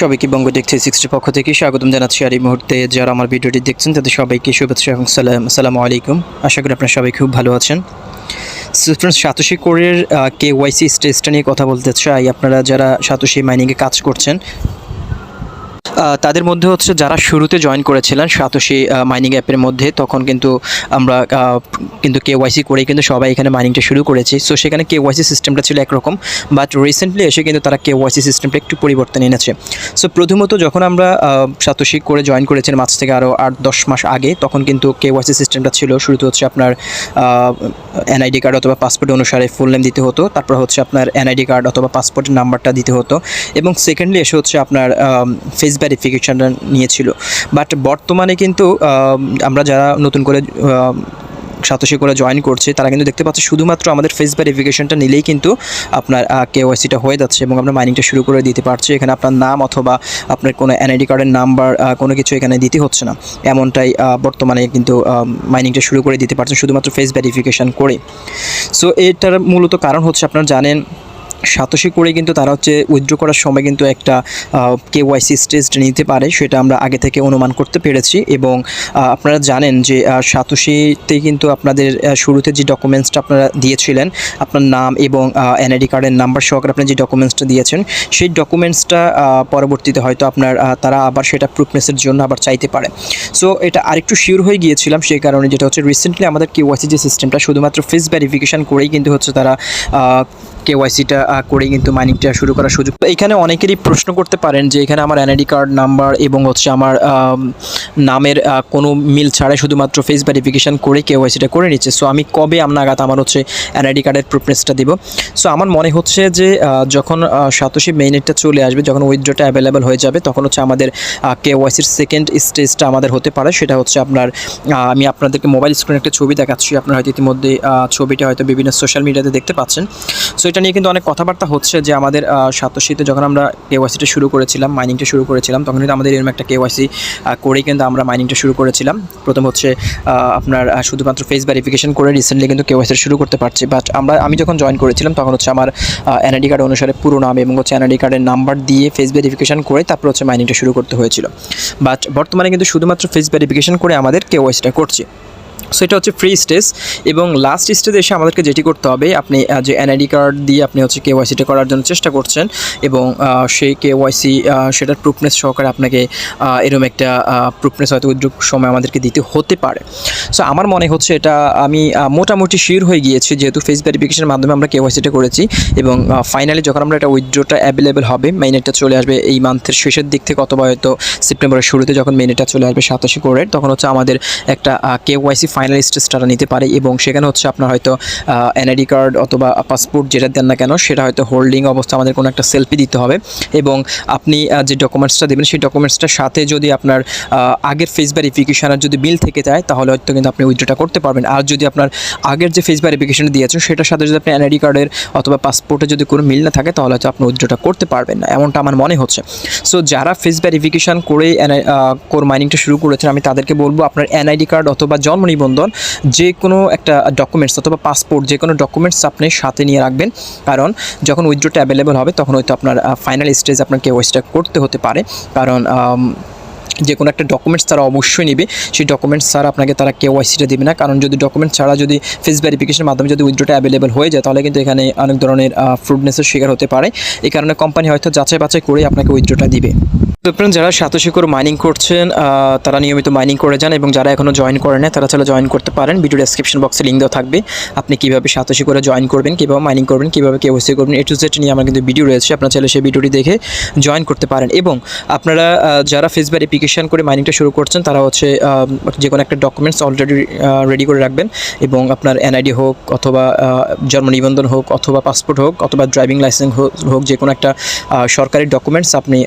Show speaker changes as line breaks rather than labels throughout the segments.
সবাইকে বঙ্গটেক 360 পক্ষ থেকে স্বাগতম জানাচ্ছি। আর এই মুহূর্তে যারা আমার ভিডিওটি দেখছেন তাদের সবাইকে শুভেচ্ছা এবং আসসালামু আলাইকুম। আশা করি আপনারা সবাই খুব ভালো আছেন। ফ্রেন্ডস, সাতোশি কোরের KYC স্টেজটা নিয়ে কথা বলতে চাই। আপনারা যারা সাতোশি মাইনিংয়ে কাজ করছেন তাদের মধ্যে হচ্ছে যারা শুরুতে জয়েন করেছিলেন সাতোশি মাইনিং অ্যাপের মধ্যে, তখন কিন্তু আমরা KYC করেই কিন্তু সবাই এখানে মাইনিংটা শুরু করেছি। সো সেখানে KYC সিস্টেমটা ছিল একরকম, বাট রিসেন্টলি এসে কিন্তু তারা KYC সিস্টেমটা একটু পরিবর্তন এনেছে। সো প্রথমত যখন আমরা সাতোশি করে জয়েন করেছিলাম আজ থেকে আরও 8-10 মাস আগে, তখন কিন্তু KYC সিস্টেমটা ছিল শুরুতে হচ্ছে আপনার NID কার্ড অথবা পাসপোর্ট অনুসারে ফুল নেম দিতে হতো, তারপর হচ্ছে আপনার NID কার্ড অথবা পাসপোর্টের নাম্বারটা দিতে হতো, এবং সেকেন্ডলি এসে হচ্ছে আপনার ফেস ভেরিফিকেশনটা নিয়েছিল। বাট বর্তমানে কিন্তু আমরা যারা নতুন করে সাতোশি করে জয়েন করছে তারা কিন্তু দেখতে পাচ্ছে শুধুমাত্র আমাদের ফেস ভেরিফিকেশনটা নিলেই কিন্তু আপনার KYCটা হয়ে যাচ্ছে এবং আমরা মাইনিংটা শুরু করে দিতে পারছি। এখানে আপনার নাম অথবা আপনার কোনো NID কার্ডের নাম্বার কোনো কিছু এখানে দিতে হচ্ছে না, এমনটাই বর্তমানে কিন্তু মাইনিংটা শুরু করে দিতে পারছে শুধুমাত্র ফেস ভেরিফিকেশন করে। সো এটার মূলত কারণ হচ্ছে আপনারা জানেন সাতোশি করে কিন্তু তারা হচ্ছে উইথড্র করার সময় কিন্তু একটা KYC স্টেজ নিতে পারে, সেটা আমরা আগে থেকে অনুমান করতে পেরেছি। এবং আপনারা জানেন যে সাতোশিতে কিন্তু আপনাদের শুরুতে যে ডকুমেন্টসটা আপনারা দিয়েছিলেন, আপনার নাম এবং NID কার্ডের নাম্বার সহকারে আপনি যে ডকুমেন্টসটা দিয়েছেন, সেই ডকুমেন্টসটা পরবর্তীতে হয়তো আপনার তারা আবার সেটা প্রুফনেসের জন্য আবার চাইতে পারে। সো এটা আরেকটু শিওর হয়ে গিয়েছিলাম সেই কারণে, যেটা হচ্ছে রিসেন্টলি আমাদের KYC যে সিস্টেমটা শুধুমাত্র ফেস ভেরিফিকেশান করেই কিন্তু হচ্ছে তারা KYCটা করেই কিন্তু মাইনিংটা শুরু করার সুযোগ। এখানে অনেকেরই প্রশ্ন করতে পারেন যে এখানে আমার NID কার্ড নাম্বার এবং হচ্ছে আমার নামের কোনো মিল ছাড়াই শুধুমাত্র ফেস ভেরিফিকেশান করে KYCটা করে নিচ্ছে। সো আমি কবে নাগাদ আমার হচ্ছে NID কার্ডের প্রুফনেসটা দেবো? সো আমার মনে হচ্ছে যে যখন সাতোশি মেইনেটটা চলে আসবে, যখন উইথড্রটা অ্যাভেলেবেল হয়ে যাবে, তখন হচ্ছে আমাদের KYCর সেকেন্ড স্টেজটা আমাদের হতে পারে। সেটা হচ্ছে আপনার আমি আপনাদেরকে মোবাইল স্ক্রিনে একটা ছবি দেখাচ্ছি, আপনারা হয়তো ইতিমধ্যে ছবিটা হয়তো বিভিন্ন সোশ্যাল মিডিয়াতে দেখতে পাচ্ছেন। সো এটা নিয়ে কিন্তু অনেক কথাবার্তা হচ্ছে যে আমাদের সাতোশিতে যখন আমরা KYCটা শুরু করেছিলাম, মাইনিংটা শুরু করেছিলাম, তখন কিন্তু আমাদের এরকম একটা KYC করেই কিন্তু আমরা মাইনিংটা শুরু করেছিলাম। প্রথম হচ্ছে আপনার শুধুমাত্র ফেস ভেরিফিকেশন করে রিসেন্টলি কিন্তু KYC শুরু করতে পারছি। বাট আমি যখন জয়েন করেছিলাম তখন হচ্ছে আমার NID কার্ড অনুসারে পুরো নাম এবং হচ্ছে NID কার্ডের নাম্বার দিয়ে ফেস ভেরিফিকেশন করে তারপর হচ্ছে মাইনিংটা শুরু করতে হয়েছিল। বাট বর্তমানে কিন্তু শুধুমাত্র ফেস ভেরিফিকেশন করে আমাদের KYCটা করছি। সো এটা হচ্ছে ফ্রি স্টেজ। এবং লাস্ট স্টেজে এসে আমাদেরকে যেটি করতে হবে, আপনি যে NID কার্ড দিয়ে আপনি হচ্ছে KYCটা করার জন্য চেষ্টা করছেন এবং সেই KYC সেটার প্রুফনেস সহকারে আপনাকে এরকম একটা প্রুফনেস হয়তো উইথড্র সময় আমাদেরকে দিতে হতে পারে। সো আমার মনে হচ্ছে এটা আমি মোটামুটি শিওর হয়ে গিয়েছি, যেহেতু ফেস ভেরিফিকেশনের মাধ্যমে আমরা KYCটা করেছি। এবং ফাইনালি যখন আমরা এটা উইথড্রটা অ্যাভেলেবেল হবে, মেইনেটটা চলে আসবে এই মান্থের শেষের দিক থেকে অথবা হয়তো সেপ্টেম্বরের শুরুতে যখন মেইনেটটা চলে আসবে সাতোশি কোরের, তখন হচ্ছে আমাদের একটা KYC ফাইনাল স্টেজটা নিতে পারে। এবং সেখানে হচ্ছে আপনার হয়তো NID কার্ড অথবা পাসপোর্ট যেটা দেন না কেন, সেটা হয়তো হোল্ডিং অবস্থা আমাদের কোনো একটা সেলফি দিতে হবে। এবং আপনি যে ডকুমেন্টসটা দেবেন সেই ডকুমেন্টসটার সাথে যদি আপনার আগের ফেস ভেরিফিকেশনের যদি বিল থেকে যায়, তাহলে হয়তো কিন্তু আপনি উইথড্রটা করতে পারবেন। আর যদি আপনার আগের যে ফেস ভেরিফিকেশন দিয়েছেন সেটার সাথে যদি আপনি NID কার্ডের অথবা পাসপোর্টে যদি কোনো মিল না থাকে, তাহলে হয়তো আপনি উইথড্রটা করতে পারবেন না, এমনটা আমার মনে হচ্ছে। সো যারা ফেস ভেরিফিকেশন করে কোর মাইনিংটা শুরু করেছেন, আমি তাদেরকে বলবো আপনার NID কার্ড অথবা জন্ম নিবন্ধন যে কোনো একটা ডকুমেন্টস অথবা পাসপোর্ট যে কোনো ডকুমেন্টস আপনি সাথে নিয়ে রাখবেন, কারণ যখন উইথড্রটা অ্যাভেলেবেল হবে তখন হয়তো আপনার ফাইনাল স্টেজ আপনার KYCটা করতে হতে পারে। কারণ যে কোনো একটা ডকুমেন্টস তারা অবশ্যই নেবে, সেই ডকুমেন্টস ছাড়া আপনাকে তারা KYCটা দেবে না। কারণ যদি ডকুমেন্টস ছাড়া যদি ফেস ভেরিফিকেশনের মাধ্যমে যদি উইথড্রটা অ্যাভেলেবেল হয়ে যায়, তাহলে কিন্তু এখানে অনেক ধরনের ফ্রডনেসের শিকার হতে পারে। এই কারণে কোম্পানি হয়তো যাচাই বাছাই করে আপনাকে উইথড্রটা দিবে। তো ফ্রেন্ডস, যারা সাতোশি করে মাইনিং করছেন তারা নিয়মিত মাইনিং করে যান, এবং যারা এখনও জয়েন করে নেয় তারা চাইলে জয়েন করতে পারেন। ভিডিও ডেসক্রিপশন বক্সে লিঙ্ক দেওয়া থাকবে, আপনি কীভাবে সাতোশি করে জয়েন করবেন, কীভাবে মাইনিং করবেন, কীভাবে KYC করবেন, A to Z নিয়ে আমার কিন্তু ভিডিও রয়েছে, আপনারা চাইলে সেই ভিডিওটি দেখে জয়েন করতে পারেন। এবং আপনারা যারা ফেস ভেরিফিকেশন করে মাইনিংটা শুরু করছেন তারা হচ্ছে যে কোনো একটা ডকুমেন্টস অলরেডি রেডি করে রাখবেন, এবং আপনার NID হোক অথবা জন্ম নিবন্ধন হোক অথবা পাসপোর্ট হোক অথবা ড্রাইভিং লাইসেন্স হোক, যে কোনো একটা সরকারি ডকুমেন্টস আপনি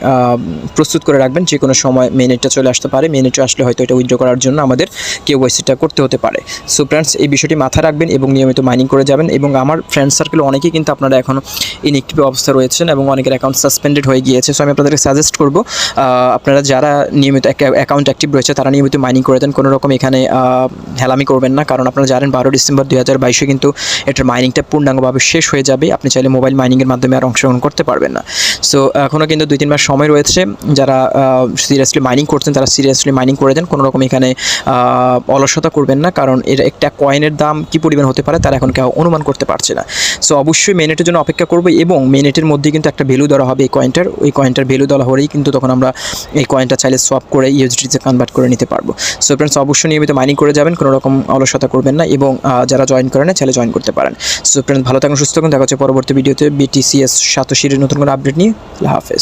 প্রস্তুত করে রাখবেন, যে কোনো সময় মেইননেটটা চলে আসতে পারে। মেইননেটে আসলে হয়তো এটা উইথড্র করার জন্য আমাদের KYCটা করতে হতে পারে। সো ফ্রেন্ডস, এই বিষয়টি মাথায় রাখবেন এবং নিয়মিত মাইনিং করে যাবেন। এবং আমার ফ্রেন্ড সার্কেল অনেকেই কিন্তু আপনারা এখনও ইনঅ্যাক্টিভ অবস্থা রয়েছেন এবং অনেকের অ্যাকাউন্ট সাসপেন্ডেড হয়ে গিয়েছে। সো আমি আপনাদেরকে সাজেস্ট করব, আপনারা যারা নিয়মিত অ্যাকাউন্ট অ্যাক্টিভ রয়েছে তারা নিয়মিত মাইনিং করে দেন, কোনো রকম এখানে হেলামি করবেন না। কারণ আপনারা জানেন 12 ডিসেম্বর 2022 কিন্তু এটার মাইনিংটা পূর্ণাঙ্গভাবে শেষ হয়ে যাবে। আপনি চাইলে মোবাইল মাইনিংয়ের মাধ্যমে আর অংশগ্রহণ করতে পারবেন না। সো এখনও কিন্তু 2-3 মাস সময় রয়েছে। যারা সিরিয়াসলি মাইনিং করছেন তারা সিরিয়াসলি মাইনিং করে দেন, কোনো রকম এখানে অলসতা করবেন না। কারণ এর একটা কয়েনের দাম কী পরিমাণ হতে পারে তারা এখন কেউ অনুমান করতে পারছে না। সো অবশ্যই মেইননেটের জন্য অপেক্ষা করবো এবং মেইননেটের মধ্যে কিন্তু একটা ভ্যালু ধরা হবে এই কয়েনটার। ওই কয়েনটার ভ্যালু ধরা হলেই কিন্তু তখন আমরা এই কয়েনটা চাইলে সোয়াপ করে ইউএসডিতে কনভার্ট করে নিতে পারবো। সো ফ্রেন্ডস, অবশ্যই নিয়মিত মাইনিং করে যাবেন, কোনো রকম অলসতা করবেন না এবং যারা জয়েন করেন না চাইলে জয়েন করতে পারেন। সো ফ্রেন্ডস, ভালো থাকুন, সুস্থ থাকুন। দেখা হচ্ছে পরবর্তী ভিডিওতে BTCs সাতোশির নতুন কোনো আপডেট নিয়ে। আল্লাহ হাফেজ।